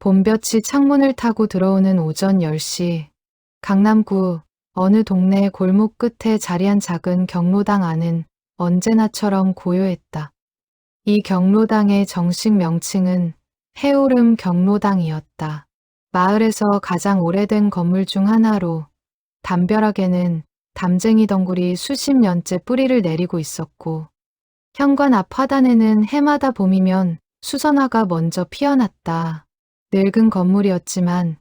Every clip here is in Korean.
봄볕이 창문을 타고 들어오는 오전 10시. 강남구 어느 동네 골목 끝에 자리한 작은 경로당 안은 언제나처럼 고요했다. 이 경로당의 정식 명칭은 해오름 경로당이었다. 마을에서 가장 오래된 건물 중 하나로 담벼락에는 담쟁이 덩굴이 수십 년째 뿌리를 내리고 있었고 현관 앞 화단에는 해마다 봄이면 수선화가 먼저 피어났다. 늙은 건물이었지만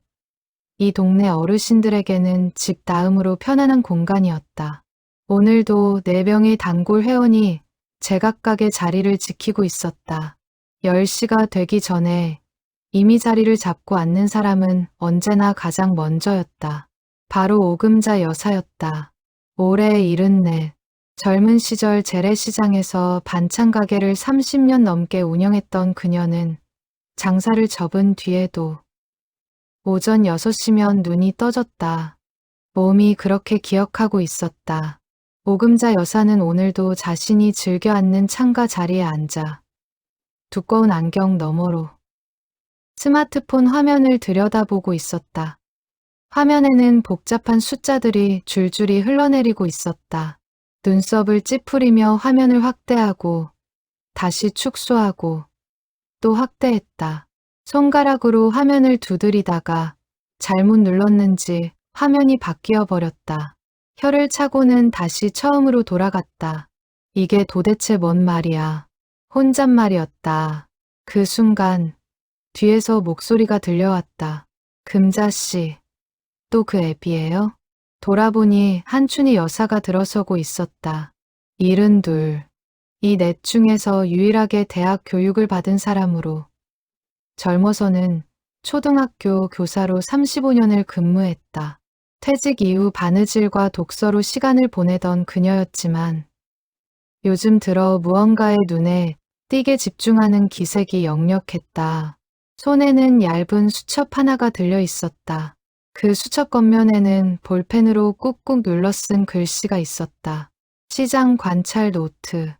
이 동네 어르신들에게는 집 다음으로 편안한 공간이었다. 오늘도 4명의 단골 회원이 제각각의 자리를 지키고 있었다. 10시가 되기 전에 이미 자리를 잡고 앉는 사람은 언제나 가장 먼저였다. 바로 오금자 여사였다. 올해 74. 젊은 시절 재래시장에서 반찬 가게를 30년 넘게 운영했던 그녀는 장사를 접은 뒤에도 오전 6시면 눈이 떠졌다. 몸이 그렇게 기억하고 있었다. 오금자 여사는 오늘도 자신이 즐겨 앉는 창가 자리에 앉아 두꺼운 안경 너머로 스마트폰 화면을 들여다보고 있었다. 화면에는 복잡한 숫자들이 줄줄이 흘러내리고 있었다. 눈썹을 찌푸리며 화면을 확대하고 다시 축소하고 또 확대했다. 손가락으로 화면을 두드리다가 잘못 눌렀는지 화면이 바뀌어 버렸다. 혀를 차고는 다시 처음으로 돌아갔다. 이게 도대체 뭔 말이야. 혼잣말이었다. 그 순간 뒤에서 목소리가 들려왔다. 금자씨, 또 그 애비예요? 돌아보니 한춘희 여사가 들어서고 있었다. 72. 이 넷 중에서 유일하게 대학 교육을 받은 사람으로 젊어서는 초등학교 교사로 35년을 근무했다. 퇴직 이후 바느질과 독서로 시간을 보내던 그녀였지만 요즘 들어 무언가에 눈에 띄게 집중하는 기색이 역력했다. 손에는 얇은 수첩 하나가 들려 있었다. 그 수첩 겉면에는 볼펜으로 꾹꾹 눌러 쓴 글씨가 있었다. 시장 관찰 노트.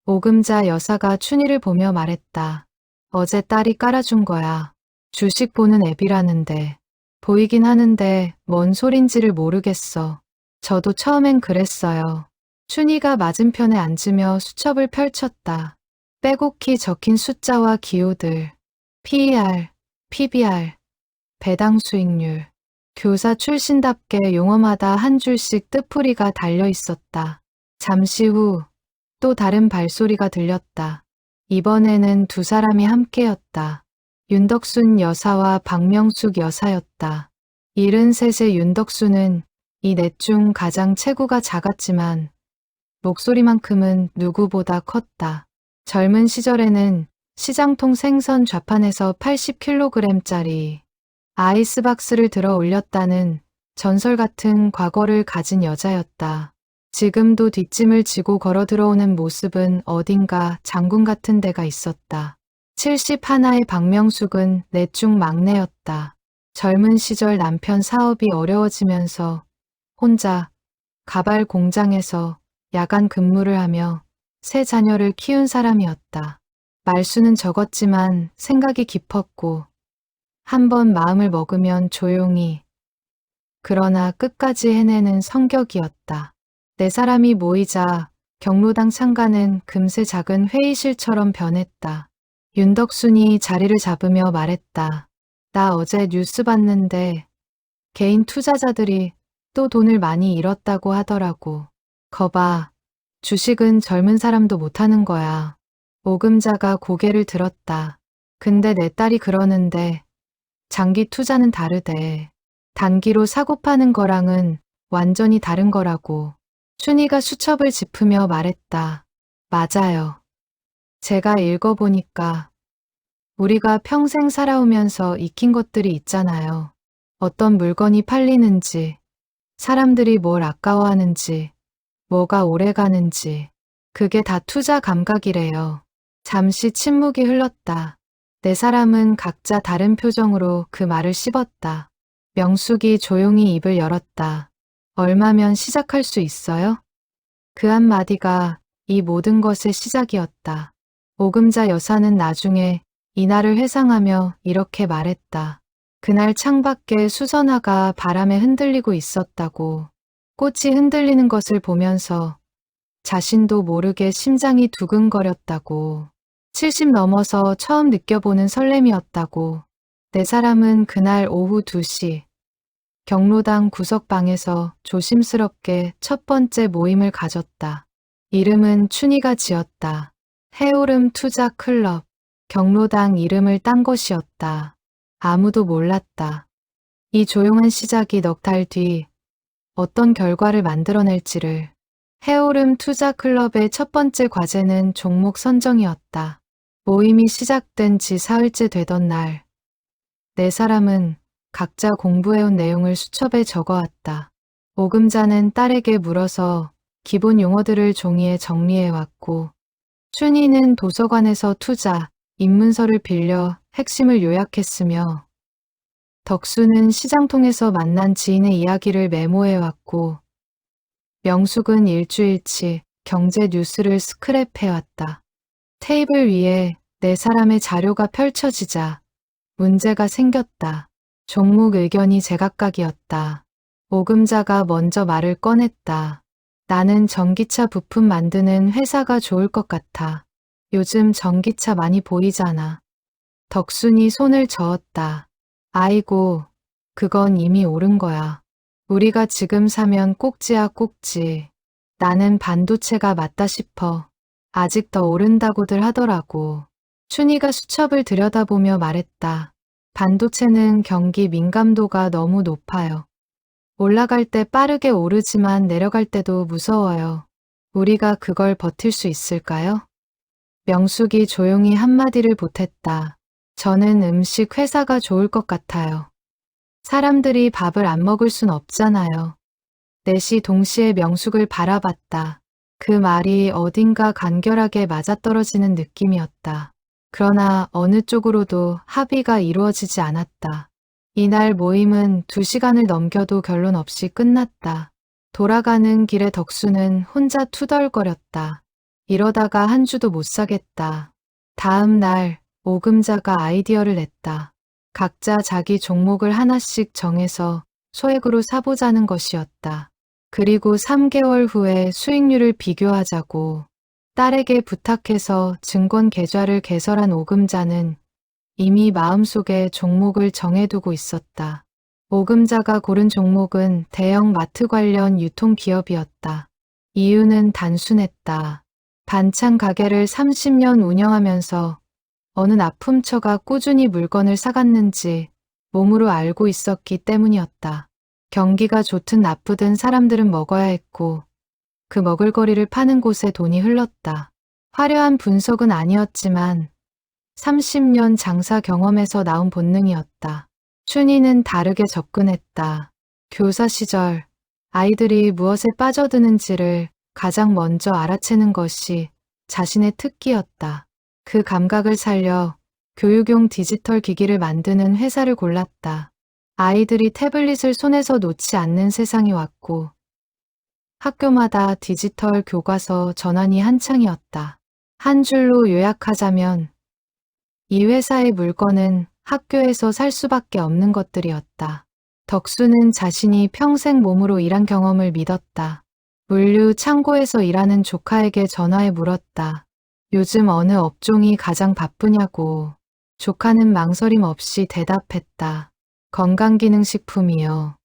오금자 여사가 춘희를 보며 말했다. 어제 딸이 깔아준 거야. 주식 보는 앱이라는데. 보이긴 하는데 뭔 소린지를 모르겠어. 저도 처음엔 그랬어요. 춘희가 맞은편에 앉으며 수첩을 펼쳤다. 빼곡히 적힌 숫자와 기호들. PER, PBR, 배당 수익률. 교사 출신답게 용어마다 한 줄씩 뜻풀이가 달려 있었다. 잠시 후 또 다른 발소리가 들렸다. 이번에는 두 사람이 함께였다. 윤덕순 여사와 박명숙 여사였다. 73세 윤덕순은 이 넷 중 가장 체구가 작았지만 목소리만큼은 누구보다 컸다. 젊은 시절에는 시장통 생선 좌판에서 80kg짜리 아이스박스를 들어 올렸다는 전설 같은 과거를 가진 여자였다. 지금도 뒷짐을 지고 걸어 들어오는 모습은 어딘가 장군 같은 데가 있었다. 71의 박명숙은 넷 중 막내였다. 젊은 시절 남편 사업이 어려워지면서 혼자 가발 공장에서 야간 근무를 하며 세 자녀를 키운 사람이었다. 말수는 적었지만 생각이 깊었고 한번 마음을 먹으면 조용히 그러나 끝까지 해내는 성격이었다. 4사람이 모이자 경로당 창가는 금세 작은 회의실처럼 변했다. 윤덕순이 자리를 잡으며 말했다. 나 어제 뉴스 봤는데 개인 투자자들이 또 돈을 많이 잃었다고 하더라고. 거봐, 주식은 젊은 사람도 못하는 거야. 오금자가 고개를 들었다. 근데 내 딸이 그러는데 장기 투자는 다르대. 단기로 사고 파는 거랑은 완전히 다른 거라고. 춘희가 수첩을 짚으며 말했다. 맞아요. 제가 읽어보니까 우리가 평생 살아오면서 익힌 것들이 있잖아요. 어떤 물건이 팔리는지, 사람들이 뭘 아까워하는지, 뭐가 오래가는지. 그게 다 투자 감각이래요. 잠시 침묵이 흘렀다. 4사람은 각자 다른 표정으로 그 말을 씹었다. 명숙이 조용히 입을 열었다. 얼마면 시작할 수 있어요? 그 한마디가 이 모든 것의 시작이었다. 오금자 여사는 나중에 이날을 회상하며 이렇게 말했다. 그날 창밖에 수선화가 바람에 흔들리고 있었다고. 꽃이 흔들리는 것을 보면서 자신도 모르게 심장이 두근거렸다고. 70 넘어서 처음 느껴보는 설렘이었다고. 네 사람은 그날 오후 2시 경로당 구석방에서 조심스럽게 첫 번째 모임을 가졌다. 이름은 춘희가 지었다. 해오름 투자 클럽. 경로당 이름을 딴 것이었다. 아무도 몰랐다. 이 조용한 시작이 넉 달 뒤 어떤 결과를 만들어낼지를. 해오름 투자 클럽의 첫 번째 과제는 종목 선정이었다. 모임이 시작된 지 사흘째 되던 날, 네 사람은 각자 공부해온 내용을 수첩에 적어왔다. 오금자는 딸에게 물어서 기본 용어들을 종이에 정리해왔고, 춘희는 도서관에서 투자, 입문서를 빌려 핵심을 요약했으며, 덕수는 시장통에서 만난 지인의 이야기를 메모해왔고, 명숙은 일주일치 경제 뉴스를 스크랩해왔다. 테이블 위에 네 사람의 자료가 펼쳐지자 문제가 생겼다. 종목 의견이 제각각이었다. 오금자가 먼저 말을 꺼냈다. 나는 전기차 부품 만드는 회사가 좋을 것 같아. 요즘 전기차 많이 보이잖아. 덕순이 손을 저었다. 아이고, 그건 이미 오른 거야. 우리가 지금 사면 꼭지야 꼭지. 나는 반도체가 맞다 싶어. 아직 더 오른다고들 하더라고. 춘희가 수첩을 들여다보며 말했다. 반도체는 경기 민감도가 너무 높아요. 올라갈 때 빠르게 오르지만 내려갈 때도 무서워요. 우리가 그걸 버틸 수 있을까요? 명숙이 조용히 한마디를 보탰다. 저는 음식 회사가 좋을 것 같아요. 사람들이 밥을 안 먹을 순 없잖아요. 넷이 동시에 명숙을 바라봤다. 그 말이 어딘가 간결하게 맞아떨어지는 느낌이었다. 그러나 어느 쪽으로도 합의가 이루어지지 않았다. 이날 모임은 2시간을 넘겨도 결론 없이 끝났다. 돌아가는 길에 덕수는 혼자 투덜거렸다. 이러다가 한 주도 못 사겠다. 다음 날 오금자가 아이디어를 냈다. 각자 자기 종목을 하나씩 정해서 소액으로 사보자는 것이었다. 그리고 3개월 후에 수익률을 비교하자고. 딸에게 부탁해서 증권 계좌를 개설한 오금자는 이미 마음속에 종목을 정해두고 있었다. 오금자가 고른 종목은 대형 마트 관련 유통기업이었다. 이유는 단순했다. 반찬 가게를 30년 운영하면서 어느 납품처가 꾸준히 물건을 사갔는지 몸으로 알고 있었기 때문이었다. 경기가 좋든 나쁘든 사람들은 먹어야 했고 그 먹을거리를 파는 곳에 돈이 흘렀다. 화려한 분석은 아니었지만 30년 장사 경험에서 나온 본능이었다. 춘희는 다르게 접근했다. 교사 시절 아이들이 무엇에 빠져드는지를 가장 먼저 알아채는 것이 자신의 특기였다. 그 감각을 살려 교육용 디지털 기기를 만드는 회사를 골랐다. 아이들이 태블릿을 손에서 놓지 않는 세상이 왔고 학교마다 디지털 교과서 전환이 한창이었다. 한 줄로 요약하자면 이 회사의 물건은 학교에서 살 수밖에 없는 것들이었다. 덕수는 자신이 평생 몸으로 일한 경험을 믿었다. 물류 창고에서 일하는 조카에게 전화해 물었다. 요즘 어느 업종이 가장 바쁘냐고. 조카는 망설임 없이 대답했다. 건강기능식품이요.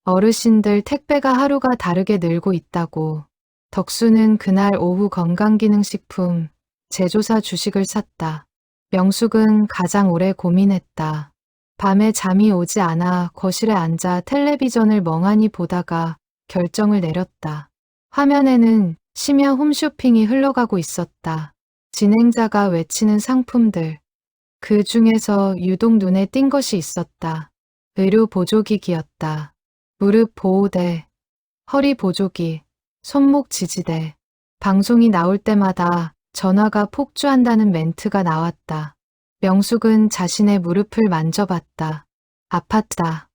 어르신들 택배가 하루가 다르게 늘고 있다고. 덕수는 그날 오후 건강기능식품 제조사 주식을 샀다. 명숙은 가장 오래 고민했다. 밤에 잠이 오지 않아 거실에 앉아 텔레비전을 멍하니 보다가 결정을 내렸다. 화면에는 심야 홈쇼핑이 흘러가고 있었다. 진행자가 외치는 상품들. 그 중에서 유독 눈에 띈 것이 있었다. 의료 보조기기였다. 무릎 보호대, 허리 보조기, 손목 지지대. 방송이 나올 때마다 전화가 폭주한다는 멘트가 나왔다. 명숙은 자신의 무릎을 만져봤다. 아팠다.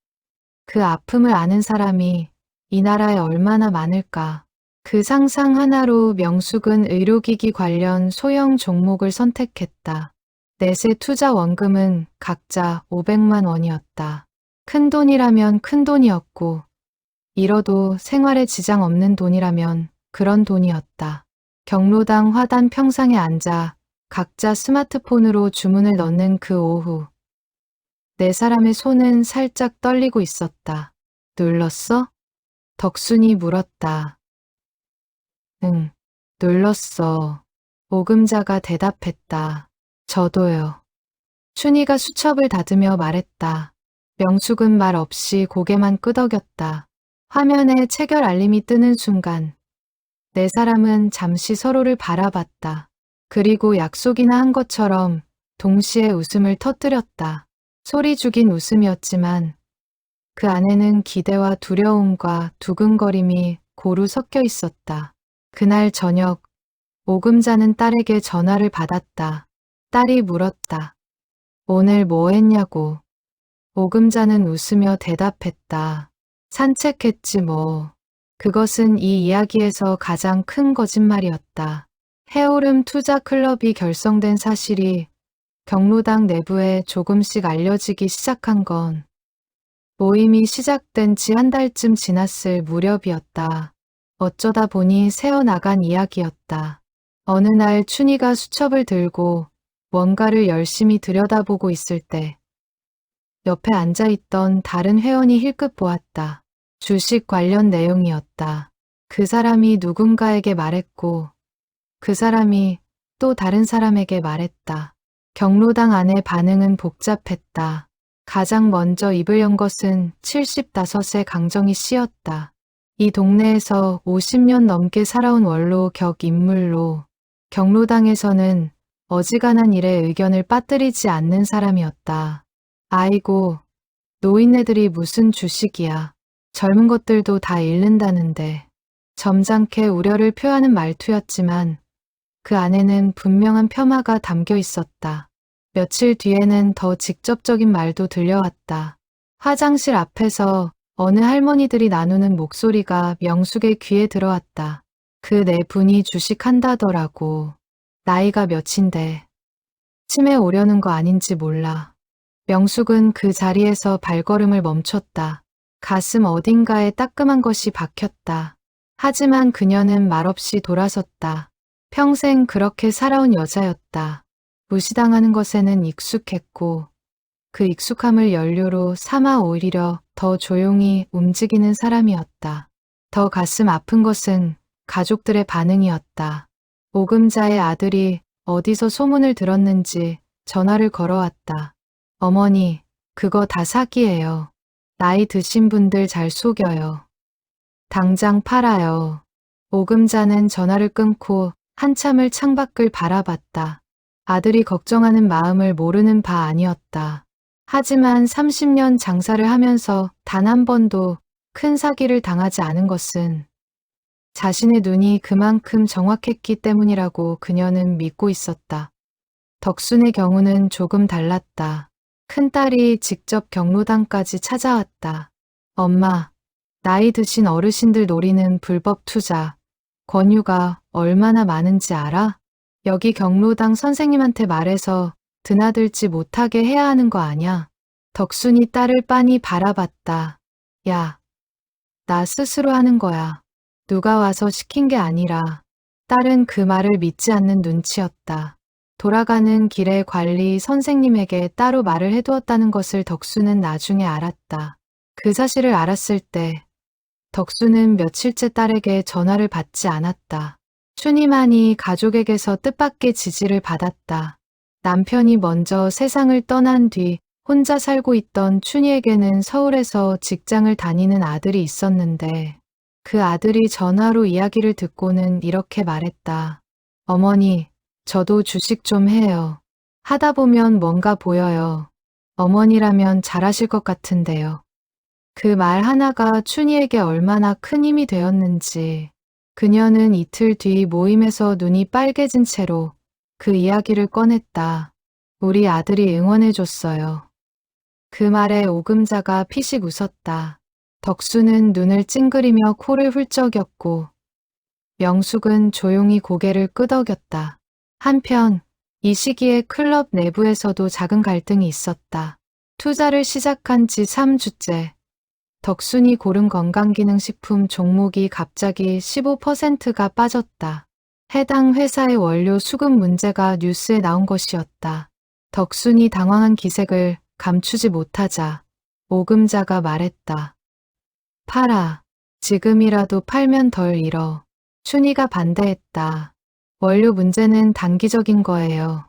그 아픔을 아는 사람이 이 나라에 얼마나 많을까. 그 상상 하나로 명숙은 의료기기 관련 소형 종목을 선택했다. 넷의 투자 원금은 각자 500만 원이었다. 큰 돈이라면 큰 돈이었고, 잃어도 생활에 지장 없는 돈이라면 그런 돈이었다. 경로당 화단 평상에 앉아 각자 스마트폰으로 주문을 넣는 그 오후. 네 사람의 손은 살짝 떨리고 있었다. 눌렀어? 덕순이 물었다. 응, 눌렀어. 오금자가 대답했다. 저도요. 춘희가 수첩을 다듬며 말했다. 명숙은 말 없이 고개만 끄덕였다. 화면에 체결 알림이 뜨는 순간 네 사람은 잠시 서로를 바라봤다. 그리고 약속이나 한 것처럼 동시에 웃음을 터뜨렸다. 소리 죽인 웃음이었지만 그 안에는 기대와 두려움과 두근거림이 고루 섞여 있었다. 그날 저녁 오금자는 딸에게 전화를 받았다. 딸이 물었다. 오늘 뭐 했냐고. 오금자는 웃으며 대답했다. 산책했지 뭐. 그것은 이 이야기에서 가장 큰 거짓말이었다. 해오름 투자 클럽이 결성된 사실이 경로당 내부에 조금씩 알려지기 시작한 건 모임이 시작된 지 한 달쯤 지났을 무렵이었다. 어쩌다 보니 새어나간 이야기였다. 어느 날 춘희가 수첩을 들고 뭔가를 열심히 들여다보고 있을 때 옆에 앉아있던 다른 회원이 힐끗 보았다. 주식 관련 내용이었다. 그 사람이 누군가에게 말했고 그 사람이 또 다른 사람에게 말했다. 경로당 안의 반응은 복잡했다. 가장 먼저 입을 연 것은 75세 강정희 씨였다. 이 동네에서 50년 넘게 살아온 원로 격 인물로 경로당에서는 어지간한 일에 의견을 빠뜨리지 않는 사람이었다. 아이고, 노인네들이 무슨 주식이야. 젊은 것들도 다 잃는다는데. 점잖게 우려를 표하는 말투였지만 그 안에는 분명한 폄하가 담겨 있었다. 며칠 뒤에는 더 직접적인 말도 들려왔다. 화장실 앞에서 어느 할머니들이 나누는 목소리가 명숙의 귀에 들어왔다. 그 네 분이 주식한다더라고. 나이가 몇인데. 치매 오려는 거 아닌지 몰라. 명숙은 그 자리에서 발걸음을 멈췄다. 가슴 어딘가에 따끔한 것이 박혔다. 하지만 그녀는 말없이 돌아섰다. 평생 그렇게 살아온 여자였다. 무시당하는 것에는 익숙했고 그 익숙함을 연료로 삼아 오히려 더 조용히 움직이는 사람이었다. 더 가슴 아픈 것은 가족들의 반응이었다. 오금자의 아들이 어디서 소문을 들었는지 전화를 걸어왔다. 어머니, 그거 다 사기예요. 나이 드신 분들 잘 속여요. 당장 팔아요. 오금자는 전화를 끊고 한참을 창밖을 바라봤다. 아들이 걱정하는 마음을 모르는 바 아니었다. 하지만 30년 장사를 하면서 단 한 번도 큰 사기를 당하지 않은 것은 자신의 눈이 그만큼 정확했기 때문이라고 그녀는 믿고 있었다. 덕순의 경우는 조금 달랐다. 큰딸이 직접 경로당까지 찾아왔다. 엄마, 나이 드신 어르신들 노리는 불법 투자, 권유가 얼마나 많은지 알아? 여기 경로당 선생님한테 말해서 드나들지 못하게 해야 하는 거 아냐? 덕순이 딸을 빤히 바라봤다. 야, 나 스스로 하는 거야. 누가 와서 시킨 게 아니라. 딸은 그 말을 믿지 않는 눈치였다. 돌아가는 길에 관리 선생님에게 따로 말을 해두었다는 것을 덕수는 나중에 알았다. 그 사실을 알았을 때 덕수는 며칠째 딸에게 전화를 받지 않았다. 춘희만이 가족에게서 뜻밖의 지지를 받았다. 남편이 먼저 세상을 떠난 뒤 혼자 살고 있던 춘희에게는 서울에서 직장을 다니는 아들이 있었는데 그 아들이 전화로 이야기를 듣고는 이렇게 말했다. 어머니, 저도 주식 좀 해요. 하다 보면 뭔가 보여요. 어머니라면 잘하실 것 같은데요. 그 말 하나가 춘희에게 얼마나 큰 힘이 되었는지 그녀는 이틀 뒤 모임에서 눈이 빨개진 채로 그 이야기를 꺼냈다. 우리 아들이 응원해줬어요. 그 말에 오금자가 피식 웃었다. 덕수는 눈을 찡그리며 코를 훌쩍였고 명숙은 조용히 고개를 끄덕였다. 한편 이 시기에 클럽 내부에서도 작은 갈등이 있었다. 투자를 시작한 지 3주째. 덕순이 고른 건강기능식품 종목이 갑자기 15%가 빠졌다. 해당 회사의 원료 수급 문제가 뉴스에 나온 것이었다. 덕순이 당황한 기색을 감추지 못하자 오금자가 말했다. 팔아. 지금이라도 팔면 덜 잃어. 춘희가 반대했다. 원료 문제는 단기적인 거예요.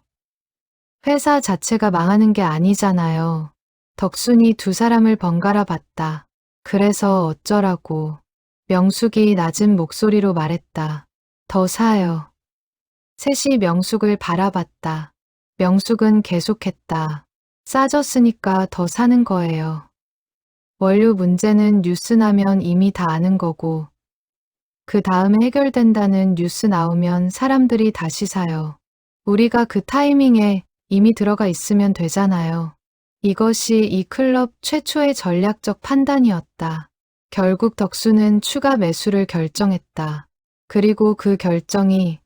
회사 자체가 망하는 게 아니잖아요. 덕순이 두 사람을 번갈아 봤다. 그래서 어쩌라고. 명숙이 낮은 목소리로 말했다. 더 사요. 셋이 명숙을 바라봤다. 명숙은 계속했다. 싸졌으니까 더 사는 거예요. 원료 문제는 뉴스 나면 이미 다 아는 거고, 그 다음에 해결된다는 뉴스 나오면 사람들이 다시 사요. 우리가 그 타이밍에 이미 들어가 있으면 되잖아요. 이것이 이 클럽 최초의 전략적 판단이었다. 결국 덕수는 추가 매수를 결정했다. 그리고 그 결정이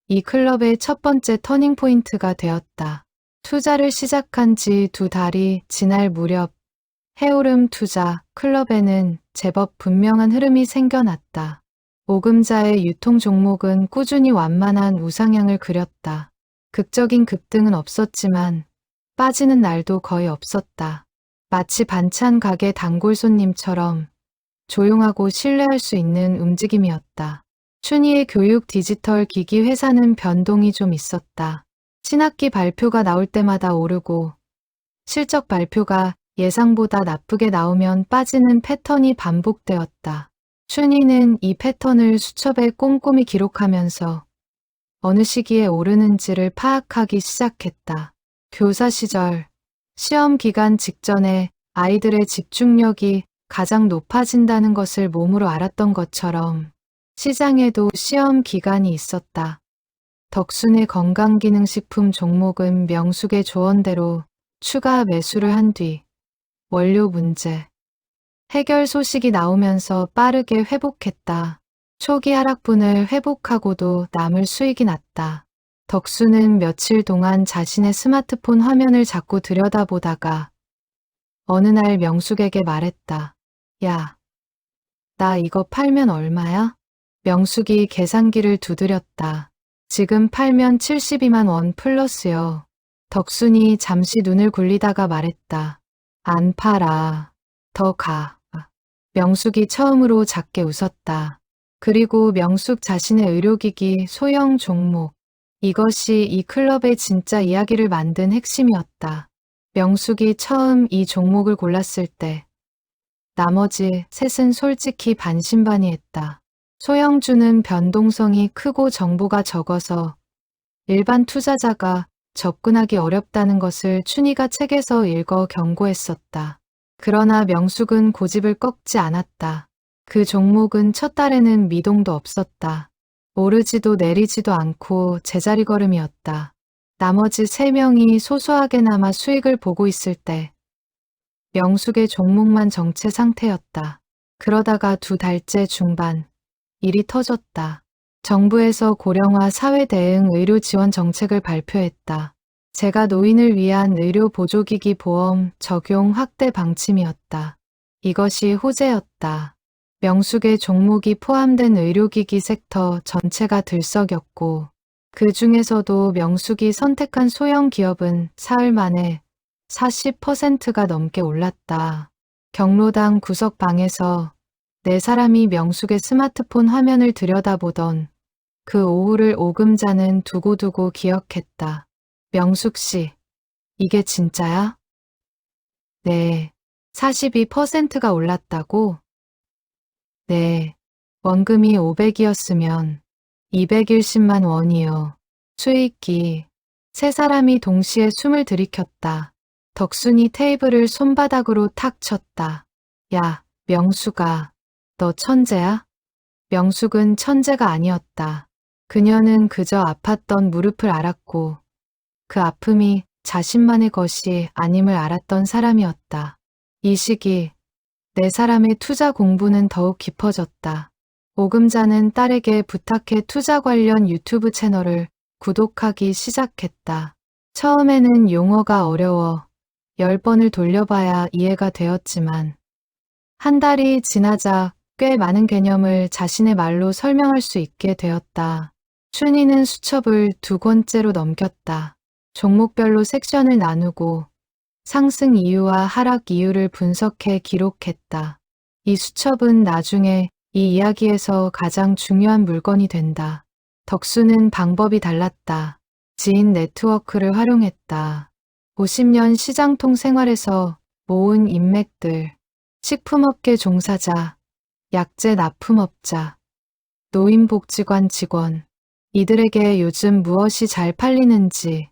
이 클럽의 첫 번째 터닝포인트가 되었다. 투자를 시작한 지 2달이 지날 무렵 해오름 투자 클럽에는 제법 분명한 흐름이 생겨났다. 오금자의 유통 종목은 꾸준히 완만한 우상향을 그렸다. 극적인 급등은 없었지만 빠지는 날도 거의 없었다. 마치 반찬 가게 단골 손님처럼 조용하고 신뢰할 수 있는 움직임이었다. 춘희의 교육 디지털 기기 회사는 변동이 좀 있었다. 신학기 발표가 나올 때마다 오르고 실적 발표가 예상보다 나쁘게 나오면 빠지는 패턴이 반복되었다. 춘희는 이 패턴을 수첩에 꼼꼼히 기록하면서 어느 시기에 오르는지를 파악하기 시작했다. 교사 시절, 시험 기간 직전에 아이들의 집중력이 가장 높아진다는 것을 몸으로 알았던 것처럼 시장에도 시험 기간이 있었다. 덕순의 건강기능식품 종목은 명숙의 조언대로 추가 매수를 한 뒤 원료 문제 해결 소식이 나오면서 빠르게 회복했다. 초기 하락분을 회복하고도 남을 수익이 났다. 덕수는 며칠 동안 자신의 스마트폰 화면을 자꾸 들여다보다가 어느 날 명숙에게 말했다. 야, 나 이거 팔면 얼마야? 명숙이 계산기를 두드렸다. 지금 팔면 72만 원 플러스요. 덕순이 잠시 눈을 굴리다가 말했다. 안 팔아. 더 가. 명숙이 처음으로 작게 웃었다. 그리고 명숙 자신의 의료기기 소형 종목. 이것이 이 클럽의 진짜 이야기를 만든 핵심이었다. 명숙이 처음 이 종목을 골랐을 때 나머지 셋은 솔직히 반신반의했다. 소형주는 변동성이 크고 정보가 적어서 일반 투자자가 접근하기 어렵다는 것을 춘희가 책에서 읽어 경고했었다. 그러나 명숙은 고집을 꺾지 않았다. 그 종목은 첫 달에는 미동도 없었다. 오르지도 내리지도 않고 제자리 걸음이었다. 나머지 3명이 소소하게나마 수익을 보고 있을 때 명숙의 종목만 정체 상태였다. 그러다가 2달째 중반 일이 터졌다. 정부에서 고령화 사회 대응 의료 지원 정책을 발표했다. 제가 노인을 위한 의료 보조기기 보험 적용 확대 방침이었다. 이것이 호재였다. 명숙의 종목이 포함된 의료기기 섹터 전체가 들썩였고 그 중에서도 명숙이 선택한 소형 기업은 사흘 만에 40%가 넘게 올랐다. 경로당 구석방에서 4사람이 명숙의 스마트폰 화면을 들여다보던 그 오후를 오금자는 두고두고 기억했다. 명숙 씨, 이게 진짜야? 네. 42%가 올랐다고? 네. 원금이 500이었으면 210만 원이요. 수익이. 3사람이 동시에 숨을 들이켰다. 덕순이 테이블을 손바닥으로 탁 쳤다. 야, 명숙아, 너 천재야? 명숙은 천재가 아니었다. 그녀는 그저 아팠던 무릎을 앓았고 그 아픔이 자신만의 것이 아님을 알았던 사람이었다. 이 시기 4사람의 투자 공부는 더욱 깊어졌다. 오금자는 딸에게 부탁해 투자 관련 유튜브 채널을 구독하기 시작했다. 처음에는 용어가 어려워 10번을 돌려봐야 이해가 되었지만 한 달이 지나자 꽤 많은 개념을 자신의 말로 설명할 수 있게 되었다. 춘희는 수첩을 2권째로 넘겼다. 종목별로 섹션을 나누고 상승 이유와 하락 이유를 분석해 기록했다. 이 수첩은 나중에 이 이야기에서 가장 중요한 물건이 된다. 덕수는 방법이 달랐다. 지인 네트워크를 활용했다. 50년 시장통 생활에서 모은 인맥들, 식품업계 종사자, 약재 납품업자, 노인복지관 직원, 이들에게 요즘 무엇이 잘 팔리는지,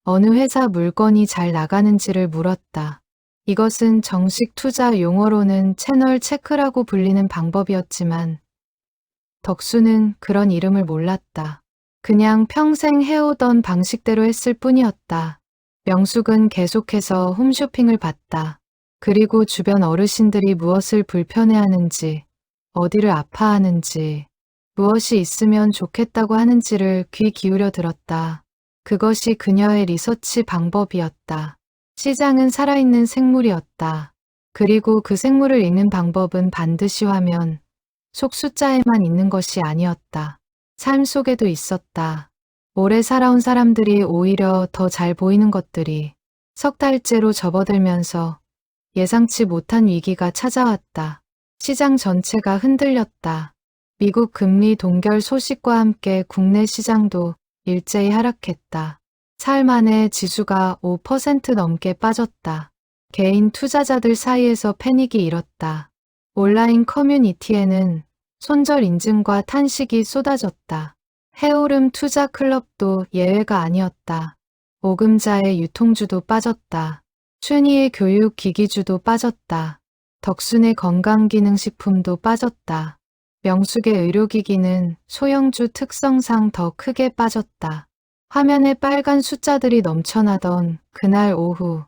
어느 회사 물건이 잘 나가는지를 물었다. 이것은 정식 투자 용어로는 채널 체크라고 불리는 방법이었지만 덕수는 그런 이름을 몰랐다. 그냥 평생 해오던 방식대로 했을 뿐이었다. 명숙은 계속해서 홈쇼핑을 봤다. 그리고 주변 어르신들이 무엇을 불편해하는지, 어디를 아파하는지, 무엇이 있으면 좋겠다고 하는지를 귀 기울여 들었다. 그것이 그녀의 리서치 방법이었다. 시장은 살아있는 생물이었다. 그리고 그 생물을 읽는 방법은 반드시 화면, 속 숫자에만 있는 것이 아니었다. 삶 속에도 있었다. 오래 살아온 사람들이 오히려 더 잘 보이는 것들이 석 달째로 접어들면서 예상치 못한 위기가 찾아왔다. 시장 전체가 흔들렸다. 미국 금리 동결 소식과 함께 국내 시장도 일제히 하락했다. 사흘 만에 지수가 5% 넘게 빠졌다. 개인 투자자들 사이에서 패닉이 일었다. 온라인 커뮤니티에는 손절 인증과 탄식이 쏟아졌다. 해오름 투자 클럽도 예외가 아니었다. 오금자의 유통주도 빠졌다. 춘희의 교육 기기주도 빠졌다. 덕순의 건강기능식품도 빠졌다. 명숙의 의료기기는 소형주 특성상 더 크게 빠졌다. 화면에 빨간 숫자들이 넘쳐나던 그날 오후,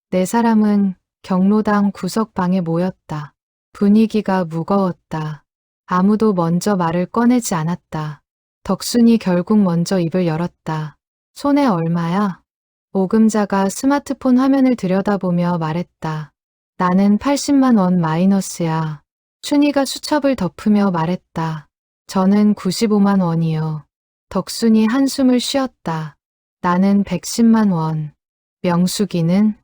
네 사람은 경로당 구석방에 모였다. 분위기가 무거웠다. 아무도 먼저 말을 꺼내지 않았다. 덕순이 결국 먼저 입을 열었다. 손에 얼마야? 오금자가 스마트폰 화면을 들여다보며 말했다. 나는 80만 원 마이너스야. 춘희가 수첩을 덮으며 말했다. 저는 95만 원이요. 덕순이 한숨을 쉬었다. 나는 110만 원. 명숙이는?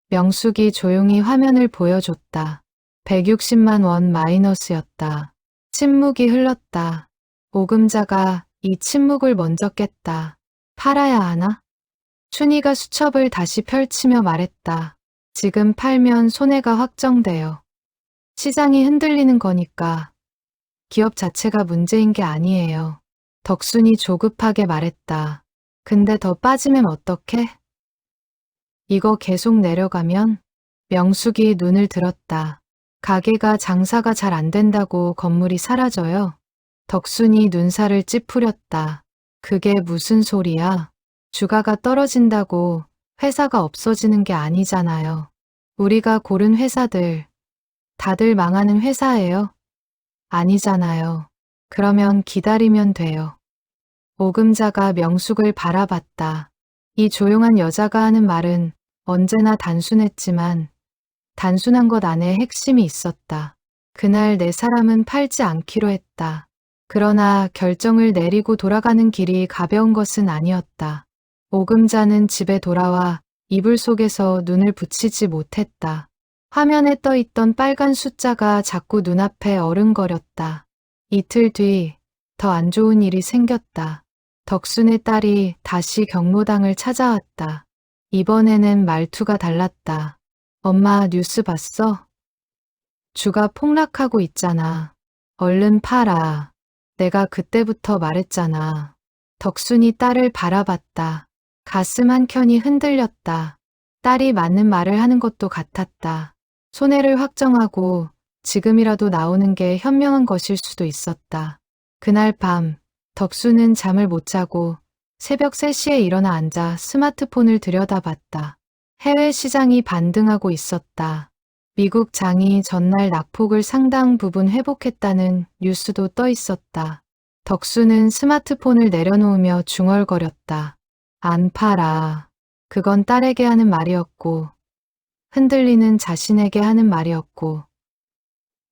명숙이 조용히 화면을 보여줬다. 160만 원 마이너스였다. 침묵이 흘렀다. 오금자가 이 침묵을 먼저 깼다. 팔아야 하나? 춘희가 수첩을 다시 펼치며 말했다. 지금 팔면 손해가 확정돼요. 시장이 흔들리는 거니까 기업 자체가 문제인 게 아니에요. 덕순이 조급하게 말했다. 근데 더 빠지면 어떡해? 이거 계속 내려가면? 명숙이 눈을 들었다. 가게가 장사가 잘 안 된다고 건물이 사라져요. 덕순이 눈살을 찌푸렸다. 그게 무슨 소리야? 주가가 떨어진다고 회사가 없어지는 게 아니잖아요. 우리가 고른 회사들 다들 망하는 회사예요? 아니잖아요. 그러면 기다리면 돼요. 오금자가 명숙을 바라봤다. 이 조용한 여자가 하는 말은 언제나 단순했지만 단순한 것 안에 핵심이 있었다. 그날 네 사람은 팔지 않기로 했다. 그러나 결정을 내리고 돌아가는 길이 가벼운 것은 아니었다. 오금자는 집에 돌아와 이불 속에서 눈을 붙이지 못했다. 화면에 떠있던 빨간 숫자가 자꾸 눈앞에 어른거렸다. 이틀 뒤 더 안 좋은 일이 생겼다. 덕순의 딸이 다시 경로당을 찾아왔다. 이번에는 말투가 달랐다. 엄마 뉴스 봤어? 주가 폭락하고 있잖아. 얼른 팔아. 내가 그때부터 말했잖아. 덕순이 딸을 바라봤다. 가슴 한켠이 흔들렸다. 딸이 맞는 말을 하는 것도 같았다. 손해를 확정하고 지금이라도 나오는 게 현명한 것일 수도 있었다. 그날 밤 덕수는 잠을 못 자고 새벽 3시에 일어나 앉아 스마트폰을 들여다봤다. 해외 시장이 반등하고 있었다. 미국 장이 전날 낙폭을 상당 부분 회복했다는 뉴스도 떠 있었다. 덕수는 스마트폰을 내려놓으며 중얼거렸다. 안 팔아. 그건 딸에게 하는 말이었고, 흔들리는 자신에게 하는 말이었고,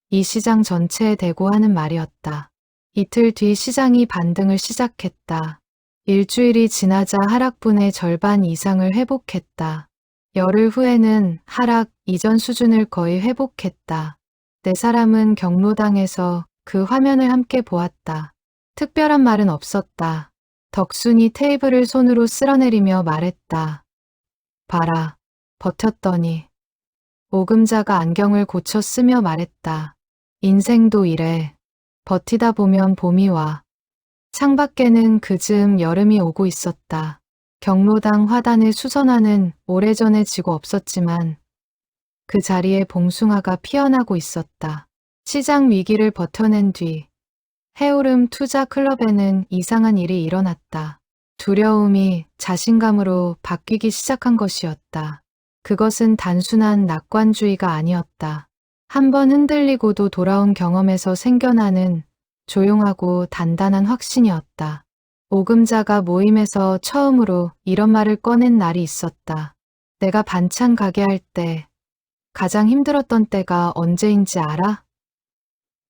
이 시장 전체에 대고 하는 말이었다. 이틀 뒤 시장이 반등을 시작했다. 일주일이 지나자 하락분의 절반 이상을 회복했다. 열흘 후에는 하락 이전 수준을 거의 회복했다. 네 사람은 경로당에서 그 화면을 함께 보았다. 특별한 말은 없었다. 덕순이 테이블을 손으로 쓸어내리며 말했다. 봐라, 버텼더니. 오금자가 안경을 고쳐 쓰며 말했다. 인생도 이래. 버티다 보면 봄이 와. 창밖에는 그즈음 여름이 오고 있었다. 경로당 화단의 수선화는 오래전에 지고 없었지만 그 자리에 봉숭아가 피어나고 있었다. 시장 위기를 버텨낸 뒤 해오름 투자 클럽에는 이상한 일이 일어났다. 두려움이 자신감으로 바뀌기 시작한 것이었다. 그것은 단순한 낙관주의가 아니었다. 한번 흔들리고도 돌아온 경험에서 생겨나는 조용하고 단단한 확신이었다. 오금자가 모임에서 처음으로 이런 말을 꺼낸 날이 있었다. 내가 반찬 가게 할 때 가장 힘들었던 때가 언제인지 알아?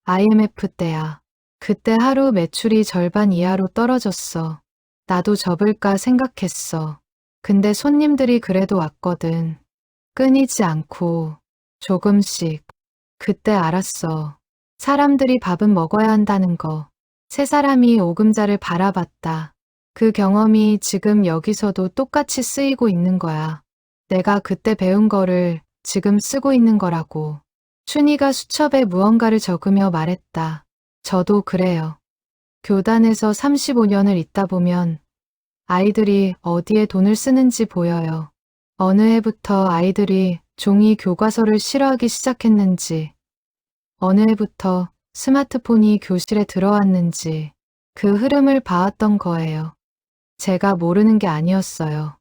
IMF 때야. 그때 하루 매출이 절반 이하로 떨어졌어. 나도 접을까 생각했어. 근데 손님들이 그래도 왔거든. 끊이지 않고 조금씩. 그때 알았어. 사람들이 밥은 먹어야 한다는 거. 세 사람이 오금자를 바라봤다. 그 경험이 지금 여기서도 똑같이 쓰이고 있는 거야. 내가 그때 배운 거를 지금 쓰고 있는 거라고. 춘희가 수첩에 무언가를 적으며 말했다. 저도 그래요. 교단에서 35년을 있다 보면 아이들이 어디에 돈을 쓰는지 보여요. 어느 해부터 아이들이 종이 교과서를 싫어하기 시작했는지, 어느 해부터 스마트폰이 교실에 들어왔는지 그 흐름을 봐왔던 거예요. 제가 모르는 게 아니었어요.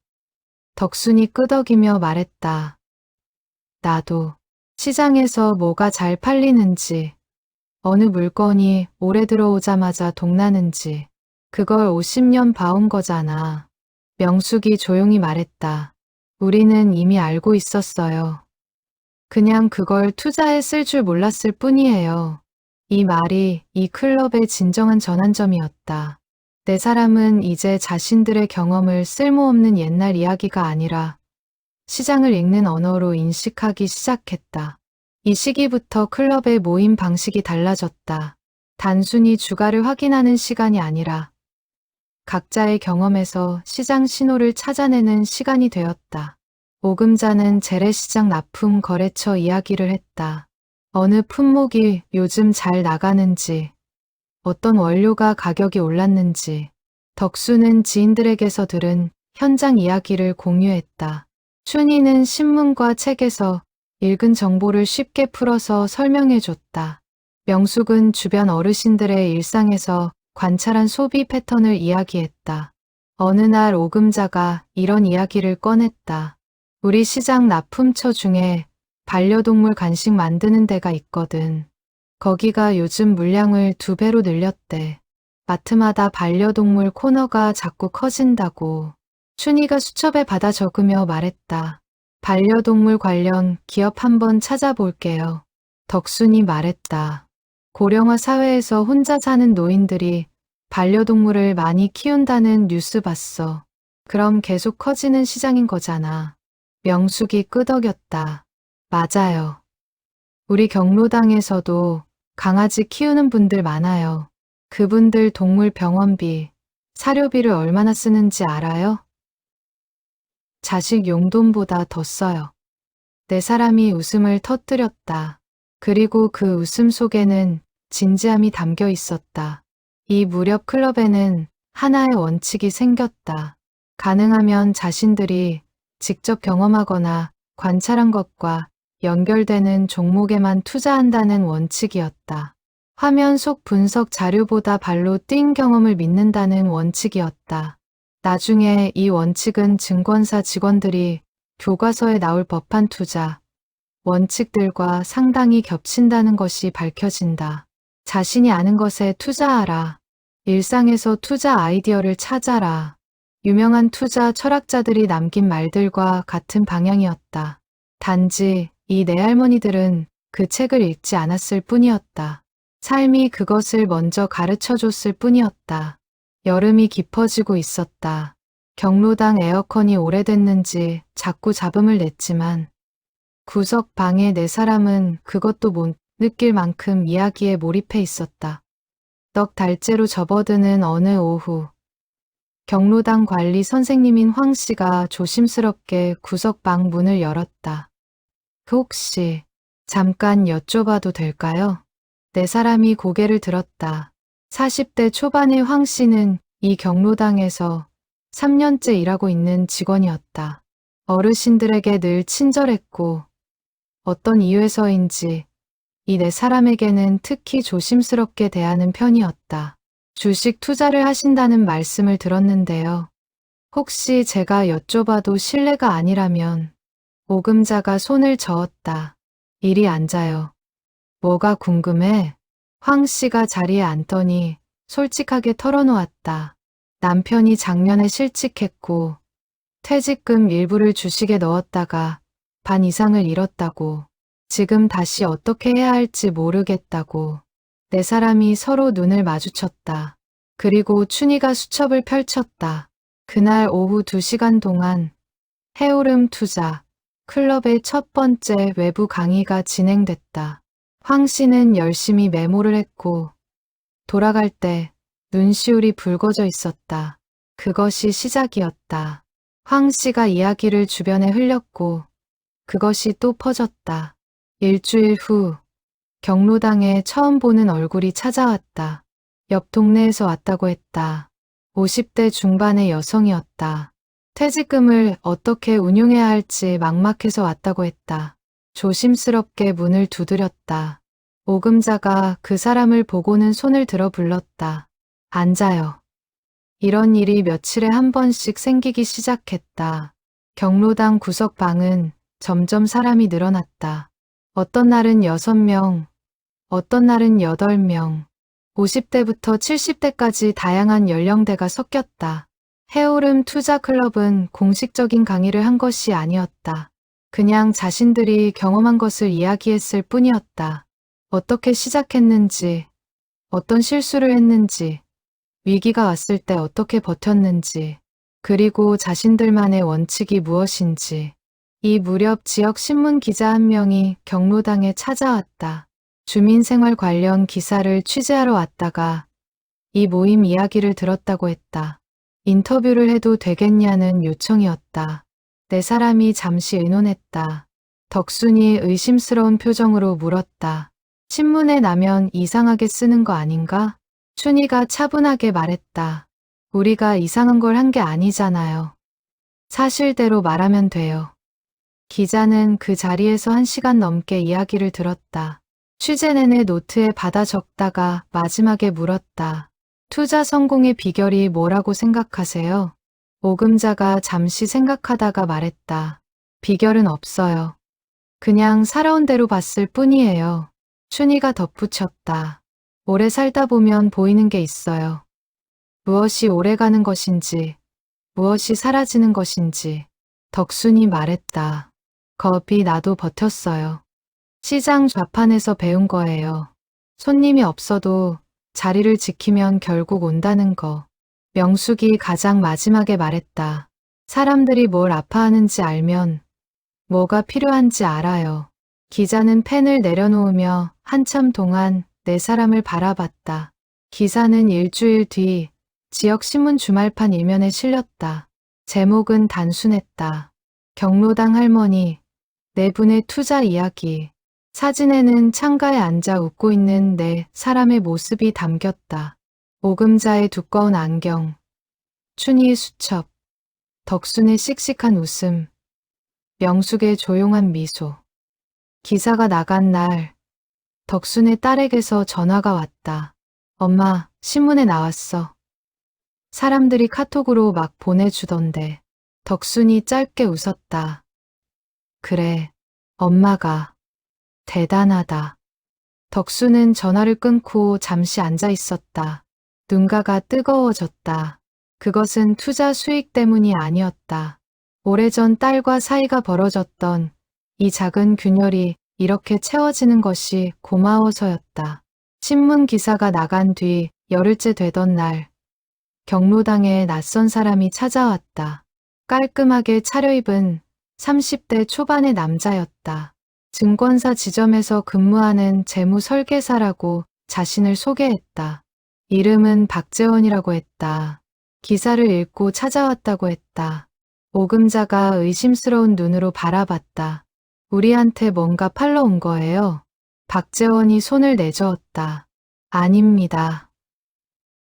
덕순이 끄덕이며 말했다. 나도 시장에서 뭐가 잘 팔리는지, 어느 물건이 올해 들어오자마자 동나는지 그걸 50년 봐온 거잖아. 명숙이 조용히 말했다. 우리는 이미 알고 있었어요. 그냥 그걸 투자에 쓸 줄 몰랐을 뿐이에요. 이 말이 이 클럽의 진정한 전환점이었다. 네 사람은 이제 자신들의 경험을 쓸모없는 옛날 이야기가 아니라 시장을 읽는 언어로 인식하기 시작했다. 이 시기부터 클럽의 모임 방식이 달라졌다. 단순히 주가를 확인하는 시간이 아니라 각자의 경험에서 시장 신호를 찾아내는 시간이 되었다. 오금자는 재래시장 납품 거래처 이야기를 했다. 어느 품목이 요즘 잘 나가는지, 어떤 원료가 가격이 올랐는지, 덕수는 지인들에게서 들은 현장 이야기를 공유했다. 춘희는 신문과 책에서 읽은 정보를 쉽게 풀어서 설명해줬다. 명숙은 주변 어르신들의 일상에서 관찰한 소비 패턴을 이야기했다. 어느 날 오금자가 이런 이야기를 꺼냈다. 우리 시장 납품처 중에 반려동물 간식 만드는 데가 있거든. 거기가 요즘 물량을 2배로 늘렸대. 마트마다 반려동물 코너가 자꾸 커진다고. 춘희가 수첩에 받아 적으며 말했다. 반려동물 관련 기업 한번 찾아볼게요. 덕순이 말했다. 고령화 사회에서 혼자 사는 노인들이 반려동물을 많이 키운다는 뉴스 봤어. 그럼 계속 커지는 시장인 거잖아. 명숙이 끄덕였다. 맞아요. 우리 경로당에서도 강아지 키우는 분들 많아요. 그분들 동물 병원비, 사료비를 얼마나 쓰는지 알아요? 자식 용돈보다 더 써요. 네 사람이 웃음을 터뜨렸다. 그리고 그 웃음 속에는 진지함이 담겨 있었다. 이 무렵 클럽에는 하나의 원칙이 생겼다. 가능하면 자신들이 직접 경험하거나 관찰한 것과 연결되는 종목에만 투자한다는 원칙이었다. 화면 속 분석 자료보다 발로 뛴 경험을 믿는다는 원칙이었다. 나중에 이 원칙은 증권사 직원들이 교과서에 나올 법한 투자 원칙들과 상당히 겹친다는 것이 밝혀진다. 자신이 아는 것에 투자하라. 일상에서 투자 아이디어를 찾아라. 유명한 투자 철학자들이 남긴 말들과 같은 방향이었다. 단지 이 네 할머니들은 그 책을 읽지 않았을 뿐이었다. 삶이 그것을 먼저 가르쳐 줬을 뿐이었다. 여름이 깊어지고 있었다. 경로당 에어컨이 오래됐는지 자꾸 잡음을 냈지만 구석 방의 네 사람은 그것도 못 느낄 만큼 이야기에 몰입해 있었다. 넉 달째로 접어드는 어느 오후, 경로당 관리 선생님인 황 씨가 조심스럽게 구석 방 문을 열었다. 혹시 잠깐 여쭤봐도 될까요? 네 사람이 고개를 들었다. 40대 초반의 황 씨는 이 경로당에서 3년째 일하고 있는 직원이었다. 어르신들에게 늘 친절했고 어떤 이유에서인지 이 네 사람에게는 특히 조심스럽게 대하는 편이었다. 주식 투자를 하신다는 말씀을 들었는데요. 혹시 제가 여쭤봐도 실례가 아니라면 오금자가 손을 저었다. 이리 앉아요. 뭐가 궁금해? 황 씨가 자리에 앉더니 솔직하게 털어놓았다. 남편이 작년에 실직했고 퇴직금 일부를 주식에 넣었다가 반 이상을 잃었다고. 지금 다시 어떻게 해야 할지 모르겠다고. 네 사람이 서로 눈을 마주쳤다. 그리고 춘희가 수첩을 펼쳤다. 그날 오후 2시간 동안 해오름 투자 클럽의 첫 번째 외부 강의가 진행됐다. 황 씨는 열심히 메모를 했고 돌아갈 때 눈시울이 붉어져 있었다. 그것이 시작이었다. 황 씨가 이야기를 주변에 흘렸고 그것이 또 퍼졌다. 일주일 후 경로당에 처음 보는 얼굴이 찾아왔다. 옆 동네에서 왔다고 했다. 50대 중반의 여성이었다. 퇴직금을 어떻게 운용해야 할지 막막해서 왔다고 했다. 조심스럽게 문을 두드렸다. 오금자가 그 사람을 보고는 손을 들어 불렀다. 앉아요. 이런 일이 며칠에 한 번씩 생기기 시작했다. 경로당 구석방은 점점 사람이 늘어났다. 어떤 날은 6명, 어떤 날은 8명, 50대부터 70대까지 다양한 연령대가 섞였다. 해오름 투자클럽은 공식적인 강의를 한 것이 아니었다. 그냥 자신들이 경험한 것을 이야기했을 뿐이었다. 어떻게 시작했는지, 어떤 실수를 했는지, 위기가 왔을 때 어떻게 버텼는지, 그리고 자신들만의 원칙이 무엇인지. 이 무렵 지역 신문 기자 한 명이 경로당에 찾아왔다. 주민생활 관련 기사를 취재하러 왔다가 이 모임 이야기를 들었다고 했다. 인터뷰를 해도 되겠냐는 요청이었다. 네 사람이 잠시 의논했다. 덕순이 의심스러운 표정으로 물었다. 신문에 나면 이상하게 쓰는 거 아닌가? 춘희가 차분하게 말했다. 우리가 이상한 걸 한 게 아니잖아요. 사실대로 말하면 돼요. 기자는 그 자리에서 1시간 넘게 이야기를 들었다. 취재 내내 노트에 받아 적다가 마지막에 물었다. 투자 성공의 비결이 뭐라고 생각하세요? 오금자가 잠시 생각하다가 말했다. 비결은 없어요. 그냥 살아온 대로 봤을 뿐이에요. 춘희가 덧붙였다. 오래 살다 보면 보이는 게 있어요. 무엇이 오래가는 것인지, 무엇이 사라지는 것인지. 덕순이 말했다. 겁이 나도 버텼어요. 시장 좌판에서 배운 거예요. 손님이 없어도 자리를 지키면 결국 온다는 거. 명숙이 가장 마지막에 말했다. 사람들이 뭘 아파하는지 알면 뭐가 필요한지 알아요. 기자는 펜을 내려놓으며 한참 동안 네 사람을 바라봤다. 기사는 일주일 뒤 지역 신문 주말판 일면에 실렸다. 제목은 단순했다. 경로당 할머니, 네 분의 투자 이야기. 사진에는 창가에 앉아 웃고 있는 네 사람의 모습이 담겼다. 오금자의 두꺼운 안경, 춘희의 수첩, 덕순의 씩씩한 웃음, 명숙의 조용한 미소. 기사가 나간 날, 덕순의 딸에게서 전화가 왔다. 엄마, 신문에 나왔어. 사람들이 카톡으로 막 보내주던데. 덕순이 짧게 웃었다. 그래, 엄마가. 대단하다. 덕순은 전화를 끊고 잠시 앉아 있었다. 눈가가 뜨거워졌다. 그것은 투자 수익 때문이 아니었다. 오래전 딸과 사이가 벌어졌던 이 작은 균열이 이렇게 채워지는 것이 고마워서였다. 신문 기사가 나간 뒤 열흘째 되던 날, 경로당에 낯선 사람이 찾아왔다. 깔끔하게 차려입은 30대 초반의 남자였다. 증권사 지점에서 근무하는 재무 설계사라고 자신을 소개했다. 이름은 박재원이라고 했다. 기사를 읽고 찾아왔다고 했다. 오금자가 의심스러운 눈으로 바라봤다. 우리한테 뭔가 팔러 온 거예요? 박재원이 손을 내저었다. 아닙니다.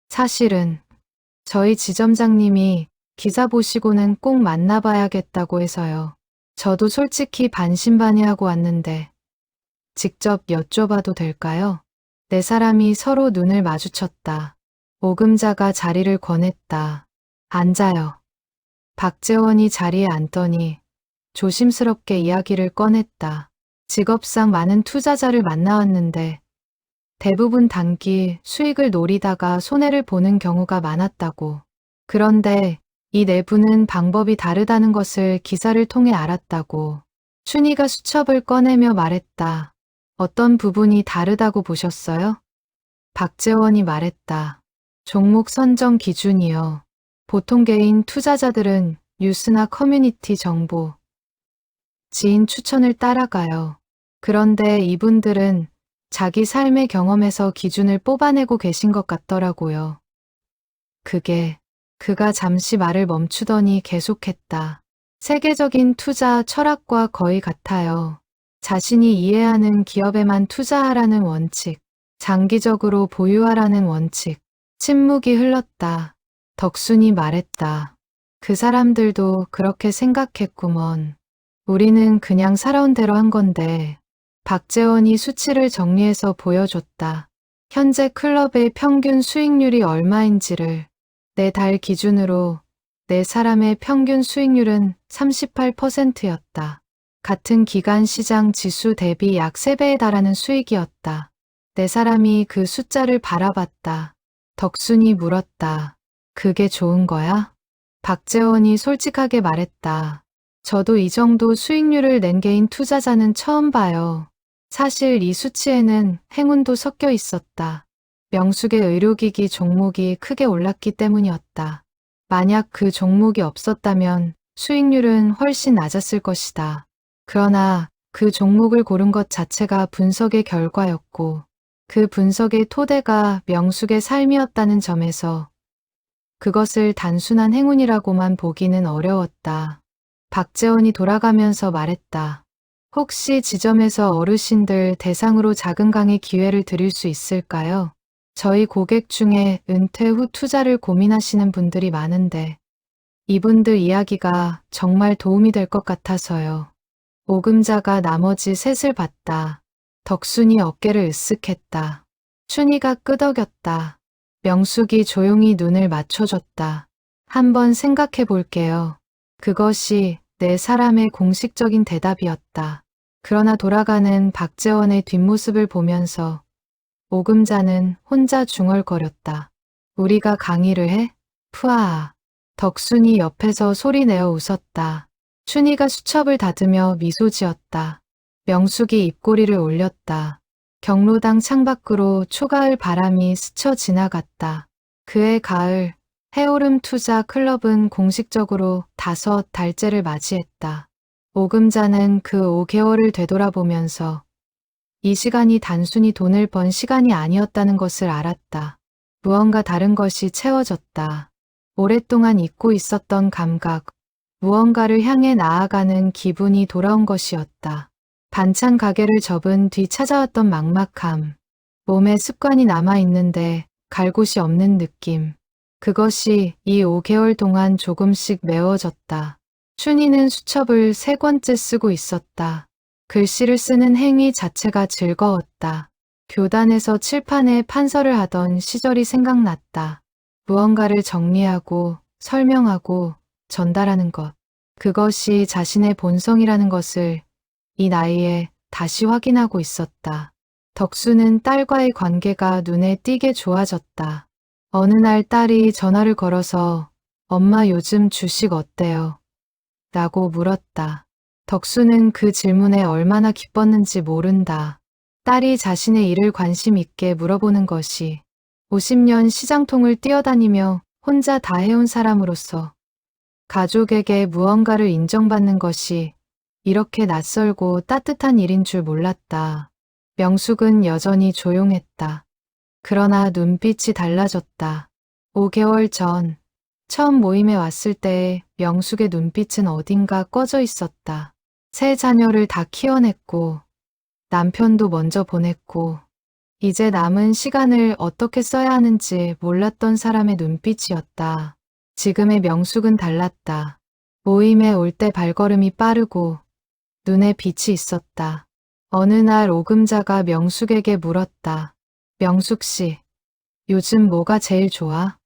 사실은 저희 지점장님이 기사 보시고는 꼭 만나봐야겠다고 해서요. 저도 솔직히 반신반의하고 왔는데 직접 여쭤봐도 될까요? 네 사람이 서로 눈을 마주쳤다. 오금자가 자리를 권했다. 앉아요. 박재원이 자리에 앉더니 조심스럽게 이야기를 꺼냈다. 직업상 많은 투자자를 만나왔는데 대부분 단기 수익을 노리다가 손해를 보는 경우가 많았다고. 그런데 이 내부는 방법이 다르다는 것을 기사를 통해 알았다고. 춘희가 수첩을 꺼내며 말했다. 어떤 부분이 다르다고 보셨어요? 박재원이 말했다. 종목 선정 기준이요. 보통 개인 투자자들은 뉴스나 커뮤니티 정보, 지인 추천을 따라가요. 그런데 이분들은 자기 삶의 경험에서 기준을 뽑아내고 계신 것 같더라고요. 그가 잠시 말을 멈추더니 계속했다. 세계적인 투자 철학과 거의 같아요. 자신이 이해하는 기업에만 투자하라는 원칙, 장기적으로 보유하라는 원칙. 침묵이 흘렀다. 덕순이 말했다. 그 사람들도 그렇게 생각했구먼. 우리는 그냥 살아온 대로 한 건데. 박재원이 수치를 정리해서 보여줬다. 현재 클럽의 평균 수익률이 얼마인지를. 네 달 기준으로 네 사람의 평균 수익률은 38%였다. 같은 기간 시장 지수 대비 약 3배에 달하는 수익이었다. 네 사람이 그 숫자를 바라봤다. 덕순이 물었다. 그게 좋은 거야? 박재원이 솔직하게 말했다. 저도 이 정도 수익률을 낸 개인 투자자는 처음 봐요. 사실 이 수치에는 행운도 섞여 있었다. 명숙의 의료기기 종목이 크게 올랐기 때문이었다. 만약 그 종목이 없었다면 수익률은 훨씬 낮았을 것이다. 그러나 그 종목을 고른 것 자체가 분석의 결과였고 그 분석의 토대가 명숙의 삶이었다는 점에서 그것을 단순한 행운이라고만 보기는 어려웠다. 박재원이 돌아가면서 말했다. 혹시 지점에서 어르신들 대상으로 작은 강의 기회를 드릴 수 있을까요? 저희 고객 중에 은퇴 후 투자를 고민하시는 분들이 많은데 이분들 이야기가 정말 도움이 될 것 같아서요. 오금자가 나머지 셋을 봤다. 덕순이 어깨를 으쓱했다. 춘희가 끄덕였다. 명숙이 조용히 눈을 맞춰줬다. 한번 생각해 볼게요. 그것이 네 사람의 공식적인 대답이었다. 그러나 돌아가는 박재원의 뒷모습을 보면서 오금자는 혼자 중얼거렸다. 우리가 강의를 해? 푸아. 덕순이 옆에서 소리내어 웃었다. 춘희가 수첩을 닫으며 미소 지었다. 명숙이 입꼬리를 올렸다. 경로당 창밖으로 초가을 바람이 스쳐 지나갔다. 그해 가을, 해오름 투자 클럽은 공식적으로 5달째를 맞이했다. 오금자는 그 5개월을 되돌아보면서 이 시간이 단순히 돈을 번 시간이 아니었다는 것을 알았다. 무언가 다른 것이 채워졌다. 오랫동안 잊고 있었던 감각, 무언가를 향해 나아가는 기분이 돌아온 것이었다. 반찬 가게를 접은 뒤 찾아왔던 막막함, 몸에 습관이 남아있는데 갈 곳이 없는 느낌. 그것이 이 5개월 동안 조금씩 메워졌다. 춘희는 수첩을 3권째 쓰고 있었다. 글씨를 쓰는 행위 자체가 즐거웠다. 교단에서 칠판에 판서를 하던 시절이 생각났다. 무언가를 정리하고 설명하고 전달하는 것. 그것이 자신의 본성이라는 것을 이 나이에 다시 확인하고 있었다. 덕수는 딸과의 관계가 눈에 띄게 좋아졌다. 어느 날 딸이 전화를 걸어서 엄마 요즘 주식 어때요? 라고 물었다. 덕수는 그 질문에 얼마나 기뻤는지 모른다. 딸이 자신의 일을 관심 있게 물어보는 것이 50년 시장통을 뛰어다니며 혼자 다 해온 사람으로서 가족에게 무언가를 인정받는 것이 이렇게 낯설고 따뜻한 일인 줄 몰랐다. 명숙은 여전히 조용했다. 그러나 눈빛이 달라졌다. 5개월 전 처음 모임에 왔을 때의 명숙의 눈빛은 어딘가 꺼져 있었다. 새 자녀를 다 키워냈고 남편도 먼저 보냈고 이제 남은 시간을 어떻게 써야 하는지 몰랐던 사람의 눈빛이었다. 지금의 명숙은 달랐다. 모임에 올 때 발걸음이 빠르고 눈에 빛이 있었다. 어느 날 오금자가 명숙에게 물었다. 명숙 씨, 요즘 뭐가 제일 좋아?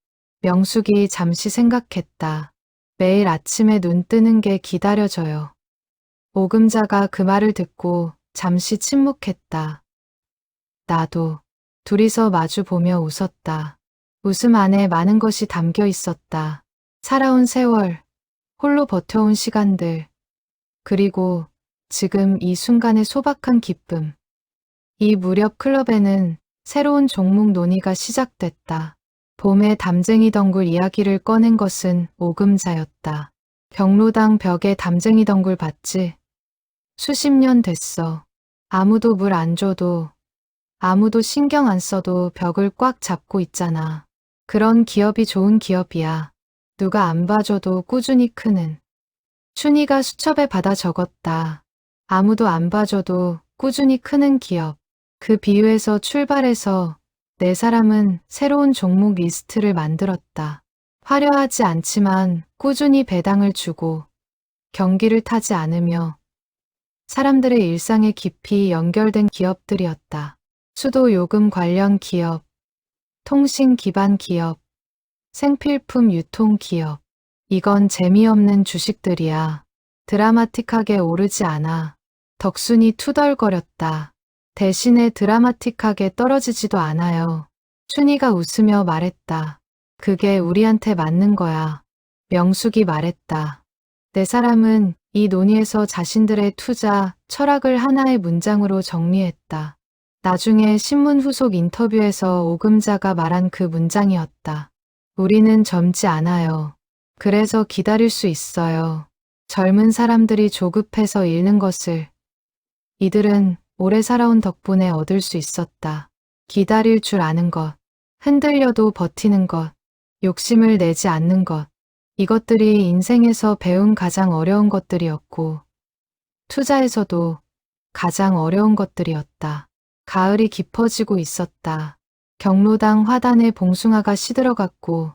명숙이 잠시 생각했다. 매일 아침에 눈 뜨는 게 기다려져요. 오금자가 그 말을 듣고 잠시 침묵했다. 나도. 둘이서 마주 보며 웃었다. 웃음 안에 많은 것이 담겨 있었다. 살아온 세월, 홀로 버텨온 시간들, 그리고 지금 이 순간의 소박한 기쁨. 이 무렵 클럽에는 새로운 종목 논의가 시작됐다. 봄에 담쟁이 덩굴 이야기를 꺼낸 것은 오금자였다. 경로당 벽에 담쟁이 덩굴 봤지? 수십 년 됐어. 아무도 물 안 줘도, 아무도 신경 안 써도 벽을 꽉 잡고 있잖아. 그런 기업이 좋은 기업이야. 누가 안 봐줘도 꾸준히 크는. 춘희가 수첩에 받아 적었다. 아무도 안 봐줘도 꾸준히 크는 기업. 그 비유에서 출발해서 네 사람은 새로운 종목 리스트를 만들었다. 화려하지 않지만 꾸준히 배당을 주고 경기를 타지 않으며 사람들의 일상에 깊이 연결된 기업들이었다. 수도 요금 관련 기업, 통신 기반 기업, 생필품 유통 기업. 이건 재미없는 주식들이야. 드라마틱하게 오르지 않아. 덕순이 투덜거렸다. 대신에 드라마틱하게 떨어지지도 않아요. 춘희가 웃으며 말했다. 그게 우리한테 맞는 거야. 명숙이 말했다. 네 사람은 이 논의에서 자신들의 투자, 철학을 하나의 문장으로 정리했다. 나중에 신문 후속 인터뷰에서 오금자가 말한 그 문장이었다. 우리는 젊지 않아요. 그래서 기다릴 수 있어요. 젊은 사람들이 조급해서 잃는 것을 이들은 오래 살아온 덕분에 얻을 수 있었다. 기다릴 줄 아는 것, 흔들려도 버티는 것, 욕심을 내지 않는 것. 이것들이 인생에서 배운 가장 어려운 것들이었고 투자에서도 가장 어려운 것들이었다. 가을이 깊어지고 있었다. 경로당 화단에 봉숭아가 시들어갔고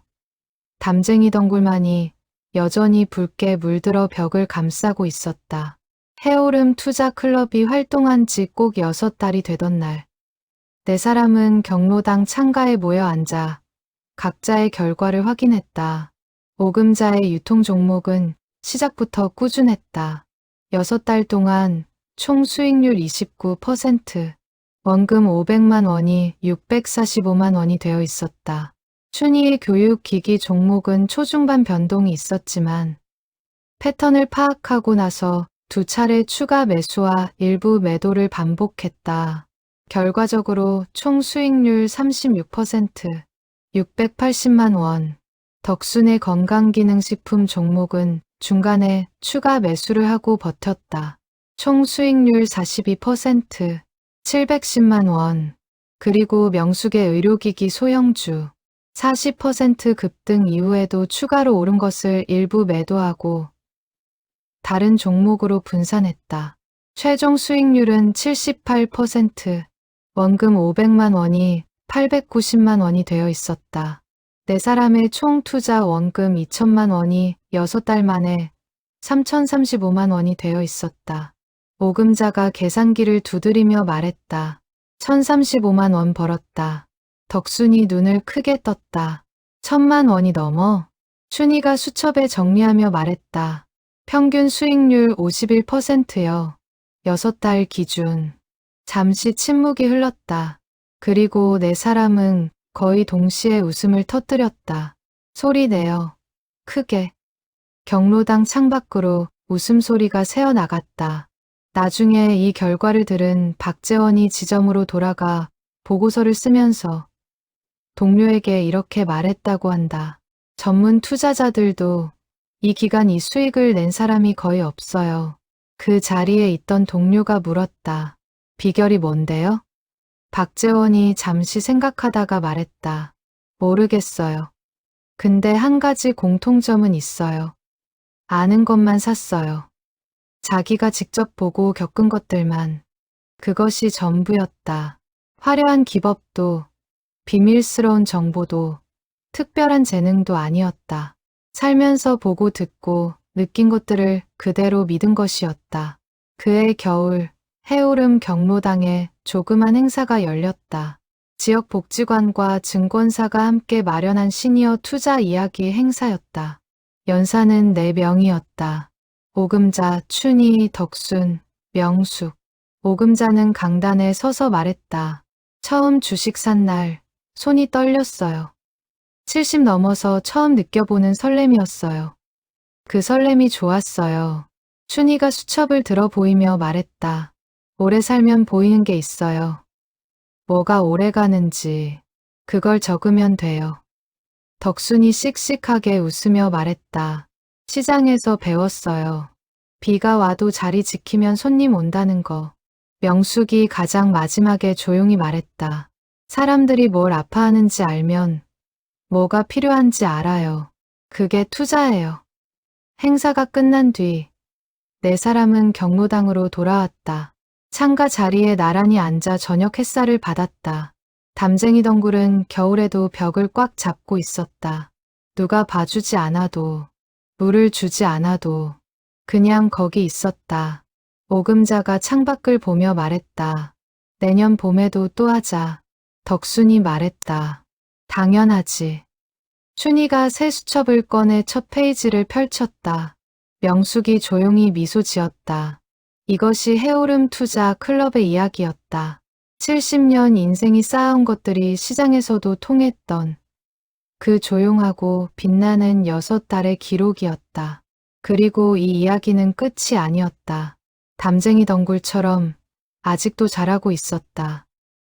담쟁이 덩굴만이 여전히 붉게 물들어 벽을 감싸고 있었다. 해오름 투자 클럽이 활동한 지 꼭 6달이 되던 날, 네 사람은 경로당 창가에 모여 앉아 각자의 결과를 확인했다. 오금자의 유통 종목은 시작부터 꾸준했다. 6달 동안 총 수익률 29%, 원금 500만 원이 645만 원이 되어 있었다. 춘희의 교육기기 종목은 초중반 변동이 있었지만 패턴을 파악하고 나서 2차례 추가 매수와 일부 매도를 반복했다. 결과적으로 총 수익률 36%, 680만 원. 덕순의 건강기능식품 종목은 중간에 추가 매수를 하고 버텼다. 총 수익률 42%, 710만 원. 그리고 명숙의 의료기기 소형주 40% 급등 이후에도 추가로 오른 것을 일부 매도하고 다른 종목으로 분산했다. 최종 수익률은 78%, 원금 500만 원이 890만 원이 되어 있었다. 네 사람의 총 투자 원금 2천만 원이 6달 만에 3,035만 원이 되어 있었다. 오금자가 계산기를 두드리며 말했다. 1,035만 원 벌었다. 덕순이 눈을 크게 떴다. 1,000만 원이 넘어? 춘희가 수첩에 정리하며 말했다. 평균 수익률 51%요. 6달 기준. 잠시 침묵이 흘렀다. 그리고 네 사람은 거의 동시에 웃음을 터뜨렸다. 소리 내어. 크게. 경로당 창밖으로 웃음소리가 새어나갔다. 나중에 이 결과를 들은 박재원이 지점으로 돌아가 보고서를 쓰면서 동료에게 이렇게 말했다고 한다. 전문 투자자들도 이 기간 이 수익을 낸 사람이 거의 없어요. 그 자리에 있던 동료가 물었다. 비결이 뭔데요? 박재원이 잠시 생각하다가 말했다. 모르겠어요. 근데 한 가지 공통점은 있어요. 아는 것만 샀어요. 자기가 직접 보고 겪은 것들만. 그것이 전부였다. 화려한 기법도, 비밀스러운 정보도, 특별한 재능도 아니었다. 살면서 보고 듣고 느낀 것들을 그대로 믿은 것이었다. 그해 겨울, 해오름 경로당에 조그만 행사가 열렸다. 지역복지관과 증권사가 함께 마련한 시니어 투자 이야기 행사였다. 연사는 4명이었다. 오금자, 춘희, 덕순, 명숙. 오금자는 강단에 서서 말했다. 처음 주식 산 날, 손이 떨렸어요. 70 넘어서 처음 느껴보는 설렘이었어요. 그 설렘이 좋았어요. 춘희가 수첩을 들어 보이며 말했다. 오래 살면 보이는 게 있어요. 뭐가 오래 가는지 그걸 적으면 돼요. 덕순이 씩씩하게 웃으며 말했다. 시장에서 배웠어요. 비가 와도 자리 지키면 손님 온다는 거. 명숙이 가장 마지막에 조용히 말했다. 사람들이 뭘 아파하는지 알면 뭐가 필요한지 알아요. 그게 투자예요. 행사가 끝난 뒤 4사람은 경로당으로 돌아왔다. 창가 자리에 나란히 앉아 저녁 햇살을 받았다. 담쟁이 덩굴은 겨울에도 벽을 꽉 잡고 있었다. 누가 봐주지 않아도, 물을 주지 않아도 그냥 거기 있었다. 오금자가 창밖을 보며 말했다. 내년 봄에도 또 하자. 덕순이 말했다. 당연하지. 춘희가 새 수첩을 꺼내 첫 페이지를 펼쳤다. 명숙이 조용히 미소 지었다. 이것이 해오름 투자 클럽의 이야기였다. 70년 인생이 쌓아온 것들이 시장에서도 통했던 그 조용하고 빛나는 6달의 기록이었다. 그리고 이 이야기는 끝이 아니었다. 담쟁이 덩굴처럼 아직도 자라고 있었다.